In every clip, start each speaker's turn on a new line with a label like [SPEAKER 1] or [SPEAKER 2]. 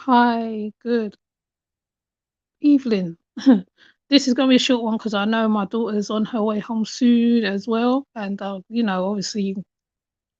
[SPEAKER 1] Hi, good evening. This is going to be a short one because I know my daughter's on her way home soon as well. And, obviously,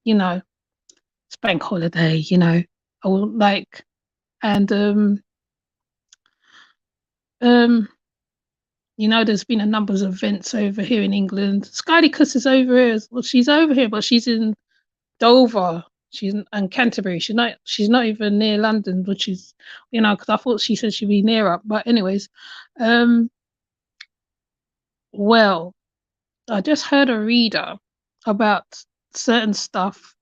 [SPEAKER 1] you know, it's bank holiday, I will like, and, um, there's been a number of events over here in England. Skylicus is over here. Well, she's over here, but she's in Dover. She's in Canterbury. She's not even near London, which is, because I thought she said she'd be nearer. But anyways, um, well, I just heard a reader about certain stuff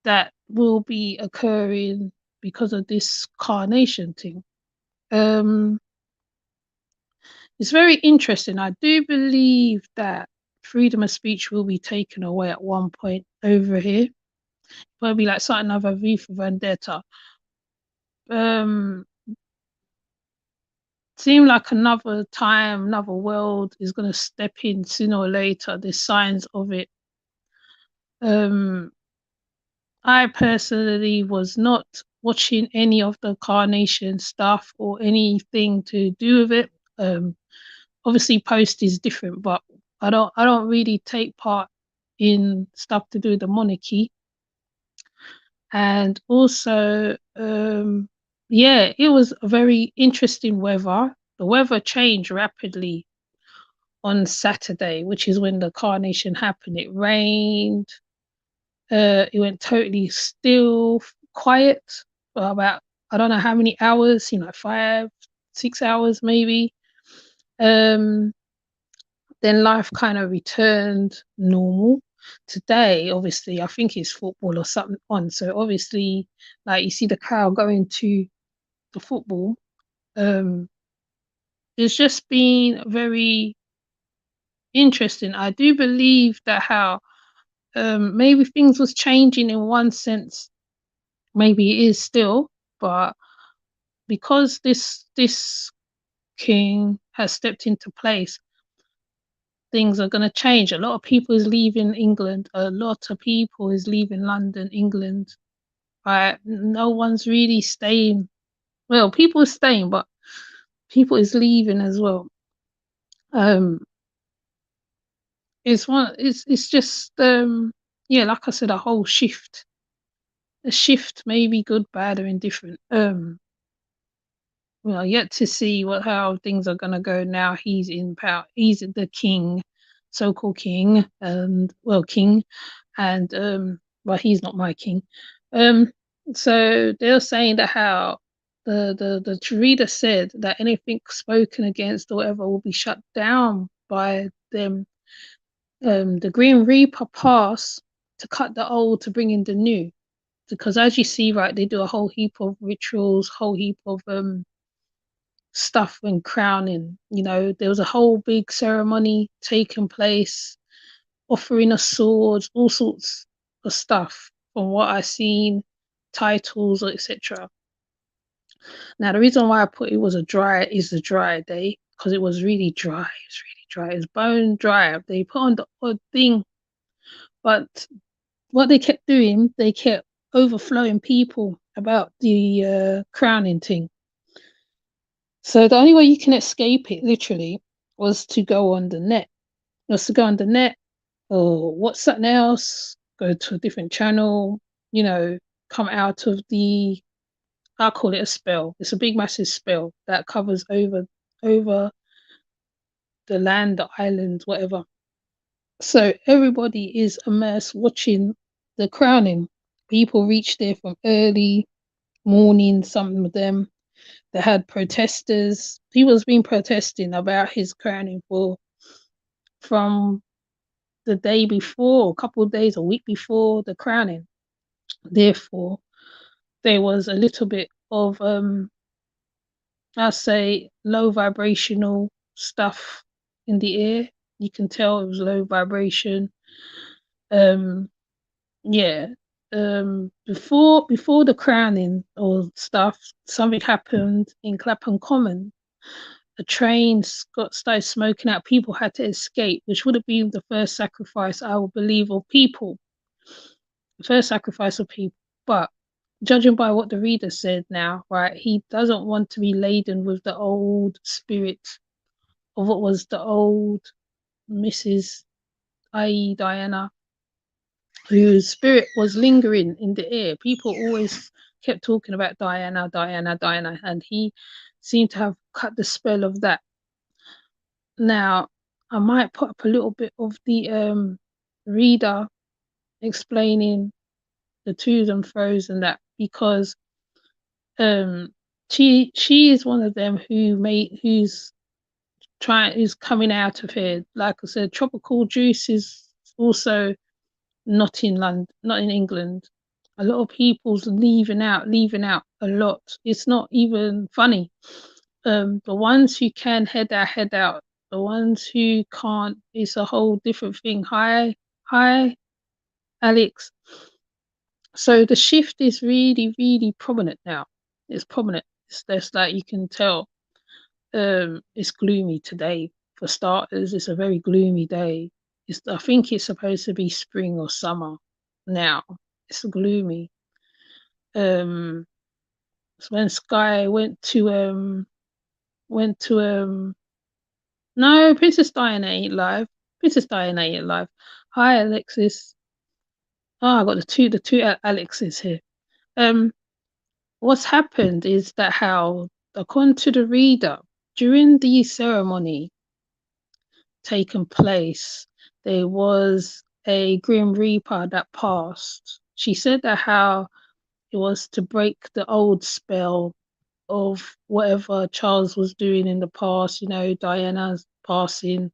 [SPEAKER 1] that will be occurring because of this carnation thing. Um, it's very interesting. I do believe that freedom of speech will be taken away at one point over here. Probably like something of a V for Vendetta. Um, seem like another time, another world is going to step in sooner or later. There's signs of it. I personally was not watching any of the carnation stuff or anything to do with it. Obviously, post is different, but I don't really take part in stuff to do with the monarchy. And also, yeah, it was a very interesting weather. The weather changed rapidly on Saturday, which is when the carnation happened. It rained. It went totally still, quiet for about I don't know how many hours, 5, 6 hours maybe. Um, then life kind of returned normal. Today, obviously, I think it's football or something on. So obviously, like you see the crowd going to the football. Um, it's just been very interesting. I do believe that how maybe things was changing in one sense. Maybe it is still, but because this king has stepped into place, things are going to change. A lot of people is leaving England. A lot of people is leaving London, England. Right? No one's really staying. Well, people are staying, but people is leaving as well. Um, it's just yeah, like I said, a whole shift. A shift, maybe good, bad, or indifferent. Well, yet to see how things are gonna go now. He's in power. He's the king, so-called king, and well, king, and well, he's not my king. Um, so they're saying that how the reader said that anything spoken against or whatever will be shut down by them. The Green Reaper pass to cut the old to bring in the new, because as you see, right, they do a whole heap of rituals, whole heap of stuff when crowning. There was a whole big ceremony taking place, offering of swords, all sorts of stuff from what I've seen, titles, etc. Now, the reason why I put it was a dry day because it was really dry. It's really dry. It's bone dry. They put on the odd thing, but what they kept doing, they kept overflowing people about the crowning thing. So the only way you can escape it, literally, was to go on the net. Was to go on the net or watch something else, go to a different channel, come out of the. I call it a spell. It's a big, massive spell that covers over the land, the island, whatever. So everybody is immersed watching the crowning. People reach there from early morning. Some of them they had protesters. He was been protesting about his crowning from the day before, a couple of days, a week before the crowning. Therefore, there was a little bit of I say low vibrational stuff in the air. You can tell it was low vibration. Um, yeah. Before the crowning or stuff, something happened in Clapham Common. A train got started smoking out. People had to escape, which would have been the first sacrifice, I would believe, of people. The first sacrifice of people. But judging by what the reader said now, right, he doesn't want to be laden with the old spirit of what was the old Mrs. i.e. Diana, whose spirit was lingering in the air. People always kept talking about Diana, Diana, Diana, and he seemed to have cut the spell of that. Now, I might put up a little bit of the reader explaining the twos and fro's and that, because um she is one of them who's coming out of here. Like I said, tropical juice is also not in London, not in England. A lot of people's leaving out a lot. It's not even funny. The ones who can head out. The ones who can't, it's a whole different thing. Hi, Alex. So the shift is really, really prominent now. It's prominent. It's just like you can tell. It's gloomy today. For starters, it's a very gloomy day. I think it's supposed to be spring or summer now. It's gloomy. So when Sky went to no, Princess Diana ain't live. Princess Diana ain't live. Hi, Alexis. Oh, I got the two Alexes here. Um, what's happened is that how, according to the reader, during the ceremony taken place, there was a Grim Reaper that passed. She said that how it was to break the old spell of whatever Charles was doing in the past, Diana's passing,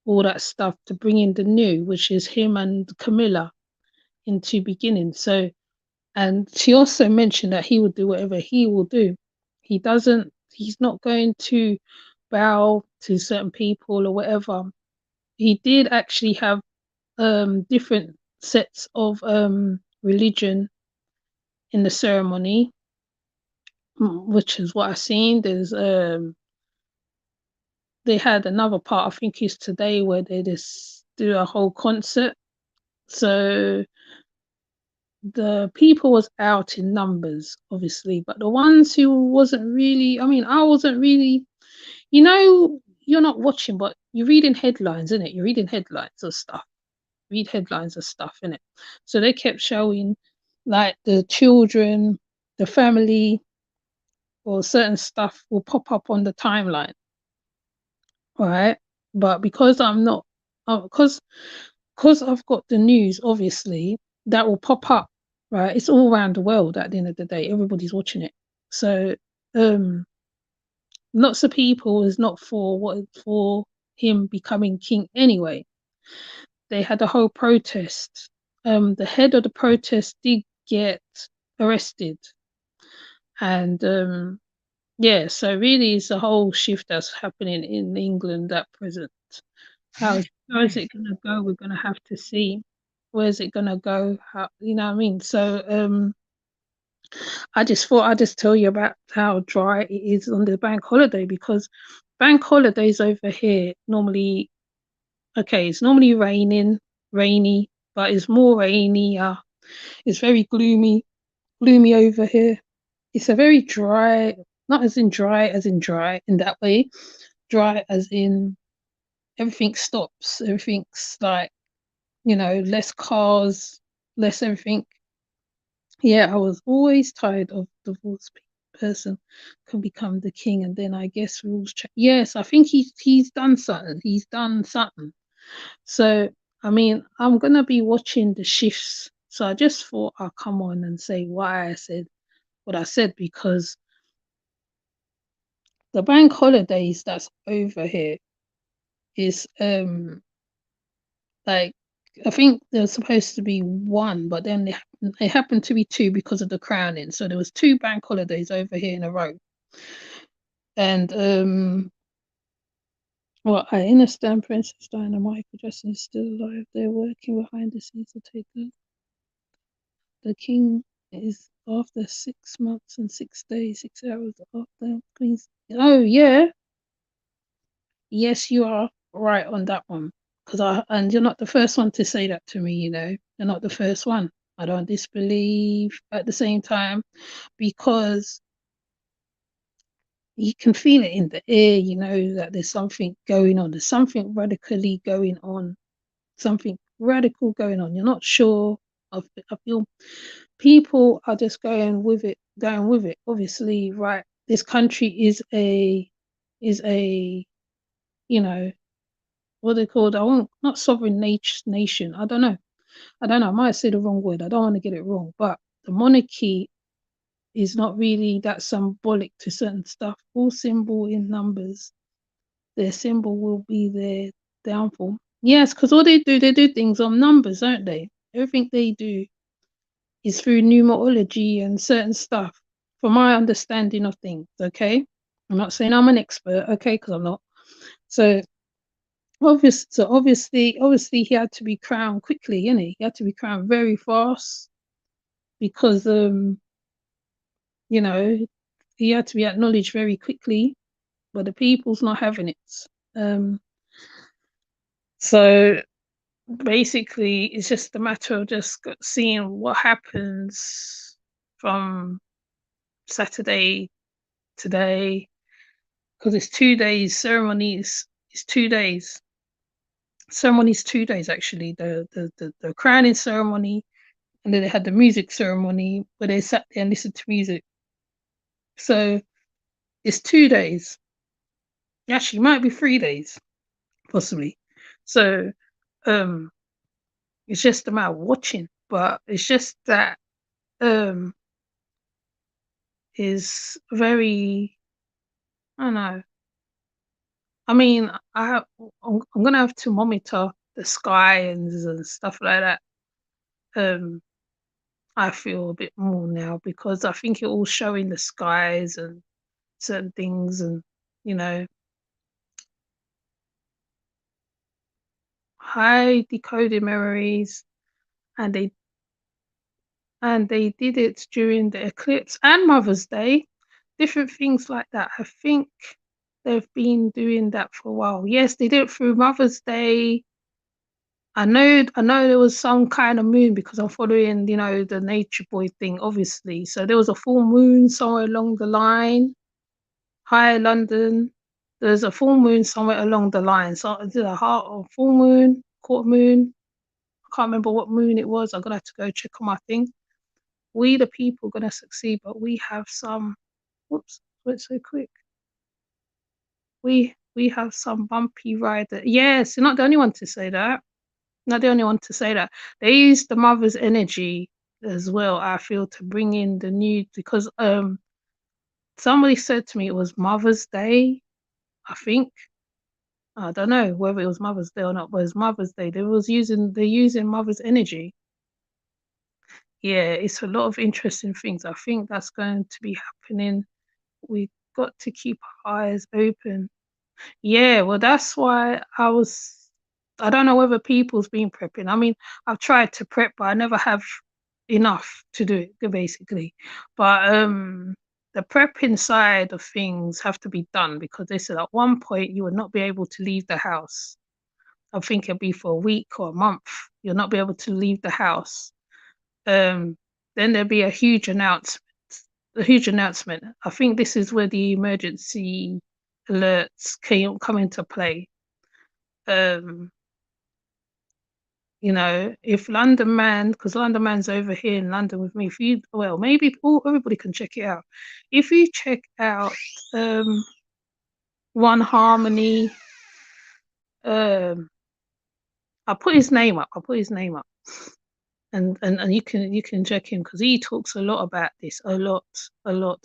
[SPEAKER 1] all that stuff, to bring in the new, which is him and Camilla into beginning. So, and she also mentioned that he will do whatever he will do. He's not going to bow to certain people or whatever. He did actually have different sets of religion in the ceremony, which is what I've seen. They had another part, I think it's today, where they just do a whole concert. So the people was out in numbers, obviously, but the ones who wasn't really, I mean, I wasn't really, you're not watching, but you're reading headlines, isn't it? You're reading headlines of stuff. Read headlines of stuff, innit? So they kept showing like the children, the family, or certain stuff will pop up on the timeline, right? But because I'm not, because I've got the news, obviously, that will pop up, right? It's all around the world at the end of the day. Everybody's watching it. So um lots of people is not for him becoming king anyway. They had a whole protest. The head of the protest did get arrested. And yeah, so really it's a whole shift that's happening in England at present. How is it going to go? We're going to have to see. Where's it going to go? How, you know what I mean? So I just thought I'd just tell you about how dry it is on the bank holiday, because bank holidays over here normally, okay, it's normally rainy, but it's more rainy. It's very gloomy over here. It's a very dry, not as in dry in that way, dry as in everything stops. Everything's like, less cars, less everything. Yeah, I was always tired of divorced person can become the king, and then I guess rules change. Yes, I think he's done something. He's done something. So I mean, I'm gonna be watching the shifts. So I just thought I'll come on and say why I said what I said, because the bank holidays that's over here is like, I think there's supposed to be one, but then they happened to be two because of the crowning. So there was two bank holidays over here in a row. And well, I understand Princess Diana and Michael Jackson is still alive. They're working behind the scenes to take the king is after 6 months and 6 days, 6 hours after Queen's. Oh yeah, yes, you are right on that one. And you're not the first one to say that to me. You're not the first one. I don't disbelieve at the same time, because you can feel it in the air, you know, that there's something going on. There's something radically going on. Something radical going on. You're not sure. I feel people are just going with it. Obviously, right? This country is a you know, what they called. I won't not sovereign nation. I don't know. I don't know. I might say the wrong word. I don't want to get it wrong. But the monarchy is not really that symbolic to certain stuff. All symbol in numbers, their symbol will be their downfall. Yes, because all they do things on numbers, don't they? Everything they do is through numerology and certain stuff, from my understanding of things. Okay, I'm not saying I'm an expert, okay, because I'm not. So obviously, he had to be crowned quickly, he had to be crowned very fast, because you know, he had to be acknowledged very quickly, but the people's not having it. Um, so basically, it's just a matter of just seeing what happens from Saturday today, because it's 2 days ceremonies. It's 2 days ceremonies. 2 days actually. The crowning ceremony, and then they had the music ceremony where they sat there and listened to music. So it's 2 days. Actually, it might be 3 days, possibly. So um, it's just a matter of watching. But it's just that um is very, I don't know. I mean, I'm gonna have to monitor the sky and stuff like that. Um, I feel a bit more now, because I think it all showing the skies and certain things, and you know, high decoded memories, and they did it during the eclipse and Mother's Day, different things like that. I think they've been doing that for a while. Yes, they did it through Mother's Day. I know there was some kind of moon, because I'm following, the Nature Boy thing, obviously. So there was a full moon somewhere along the line. Hi, London. There's a full moon somewhere along the line. So I did a heart of full moon, quarter moon. I can't remember what moon it was. I'm gonna have to go check on my thing. We the people gonna succeed, but we have some. Whoops, went so quick. We have some bumpy ride. Yes, you're not the only one to say that. Not the only one to say that. They use the mother's energy as well, I feel, to bring in the new, because somebody said to me it was Mother's Day, I think. I don't know whether it was Mother's Day or not, but it was Mother's Day. They're using mother's energy. Yeah, it's a lot of interesting things. I think that's going to be happening. We've got to keep our eyes open. Yeah, well, that's why I don't know whether people's been prepping. I mean, I've tried to prep, but I never have enough to do it, basically. But the prepping side of things have to be done, because they said at one point you would not be able to leave the house. I think it'll be for a week or a month. You'll not be able to leave the house. Um, then there'll be a huge announcement. A huge announcement. I think this is where the emergency alerts come into play. Um, if London Man, because London Man's over here in London with me, maybe everybody can check it out. If you check out One Harmony, um, I'll put his name up. And you can check him, because he talks a lot about this, a lot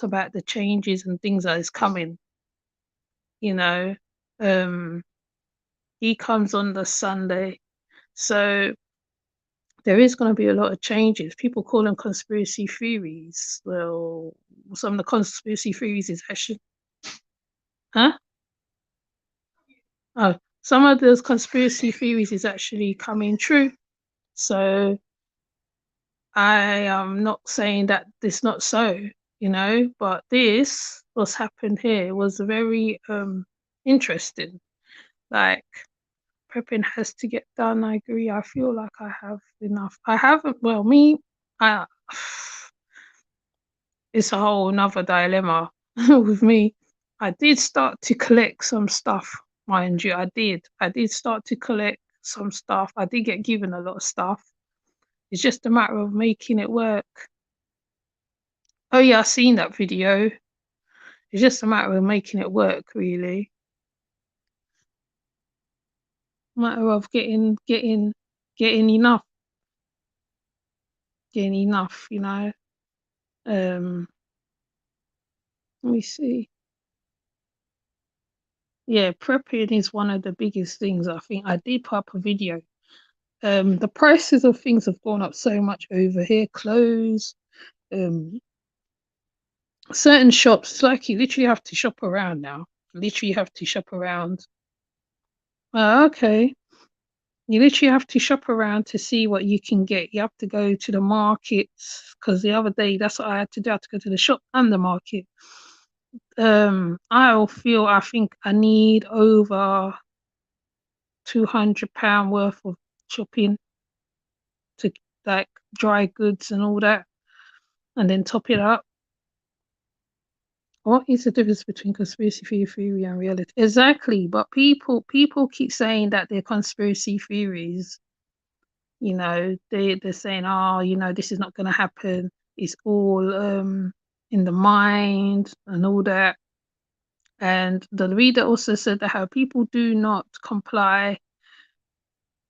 [SPEAKER 1] about the changes and things that is coming. You know, um, he comes on the Sunday, so there is going to be a lot of changes. People call them conspiracy theories. Well, some of the conspiracy theories is actually, huh? Oh, some of those conspiracy theories is actually coming true. So I am not saying that this not so, but what's happened here was very interesting. Like, prepping has to get done. I agree. I feel like I have enough. I haven't. Well, me. I it's a whole another dilemma with me. I did start to collect some stuff, mind you. I did. I did start to collect some stuff. I did get given a lot of stuff. It's just a matter of making it work. Oh yeah, I seen that video. It's just a matter of making it work, really. Matter of getting enough, you know. Um, let me see. Yeah, prepping is one of the biggest things. I think I did put up a video. The prices of things have gone up so much over here. Clothes, um, certain shops, like you literally have to shop around now. Literally have to shop around. Okay. You literally have to shop around to see what you can get. You have to go to the markets because the other day that's what I had to do. I had to go to the shop and the market. I think I need over £200 worth of shopping to like dry goods and all that, and then top it up. What is the difference between conspiracy theory and reality? Exactly, but people keep saying that they're conspiracy theories. They're saying, oh, this is not going to happen. It's all in the mind and all that. And the reader also said that how people do not comply.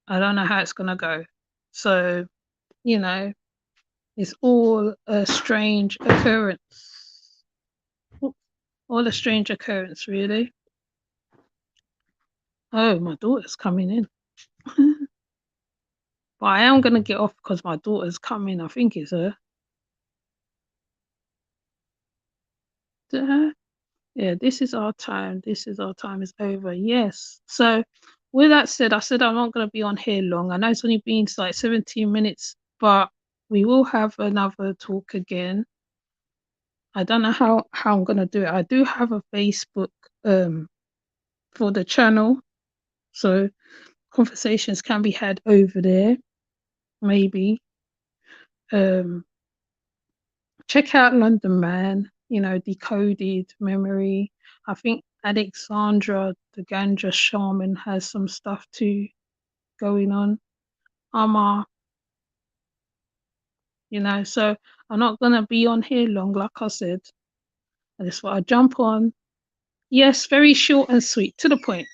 [SPEAKER 1] I don't know how it's going to go. So, you know, it's all a strange occurrence. All a strange occurrence, really. Oh, my daughter's coming in. But I am going to get off because my daughter's coming. I think it's her. Is it her? Yeah, this is our time. This is our time is over. Yes. So, with that said, I said I'm not going to be on here long. I know it's only been like 17 minutes, but we will have another talk again. I don't know how I'm going to do it. I do have a Facebook for the channel. So, conversations can be had over there, maybe. Um, check out London Man, Decoded Memory. I think Alexandra, the Ganja Shaman, has some stuff too going on. Amma, so I'm not going to be on here long, like I said. I just want to jump on. Yes, very short and sweet, to the point.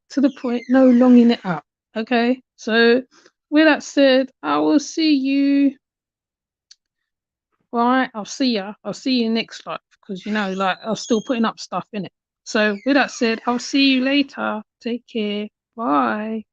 [SPEAKER 1] To the point, no longing it up. Okay, so with that said, I will see you. All right, I'll see ya. I'll see you next life because like I'm still putting up stuff in it. So with that said, I'll see you later. Take care. Bye.